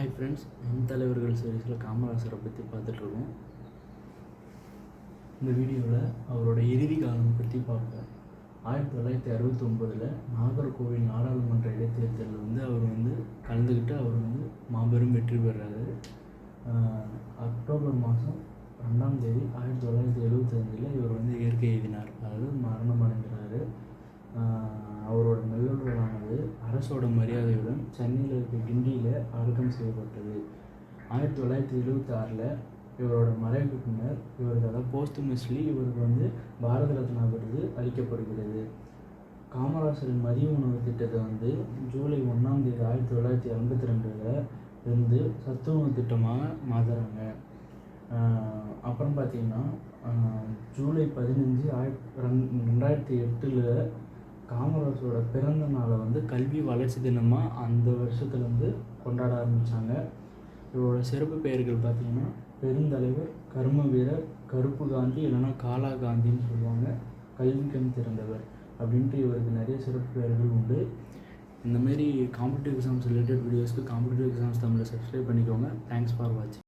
Hi friends, நம் தலைவர்கள் சீரீஸில் காமராசரை பற்றி பார்த்துட்ருக்கோம். இந்த வீடியோவில் அவரோட இறுதி காலம் பற்றி பார்ப்போம். 1969 நாகர்கோவில் நாடாளுமன்ற இடைத்தேர்தலில் அவர் கலந்துக்கிட்டு அவர் மாபெரும் வெற்றி பெறாரு. அக்டோபர் மாதம் 2ஆம் தேதி 1975 இவர் இயற்கை எழுதினார், அதாவது மரணம் அடைகிறாரு. அவரோட மெல்லுடலானது அரசோட மரியாதையுடன் சென்னையில் இருக்க கிண்டியில் அடக்கம் செய்யப்பட்டது. 1976 இவரோட மறைவுக்கு பின்னர் இவருக்கு அதாவது போஸ்ட்மஸ்லி இவருக்கு பாரத ரத்னா விருது அளிக்கப்படுகிறது. காமராசரின் மதிய உணவு திட்டத்தை ஜூலை 1ஆம் தேதி 1982 இருந்து சத்துணவு திட்டமாக மாற்றுறாங்க. அப்புறம் பார்த்திங்கன்னா ஜூலை 15, 2008 காமராஜரோட பிறந்த நாளை கல்வி வளர்ச்சி தினமாக அந்த வருஷத்துலேருந்து கொண்டாட ஆரம்பித்தாங்க. இவரோட சிறப்பு பெயர்கள் பார்த்திங்கன்னா பெருந்தலைவர், கர்ம வீரர், கருப்பு காந்தி இல்லைன்னா காலா காந்தின்னு சொல்லுவாங்க, கல்விக்கண் திறந்தவர் அப்படின்ட்டு இவருக்கு நிறைய சிறப்பு பெயர்கள் உண்டு. இந்தமாரி காம்படிட்டிவ் எக்ஸாம்ஸ் ரிலேட்டட் வீடியோஸ்க்கு காம்படிட்டிவ் எக்ஸாம்ஸ் தமிழில் சப்ஸ்கிரைப் பண்ணிக்கோங்க. தேங்க்ஸ் ஃபார் வாட்சிங்.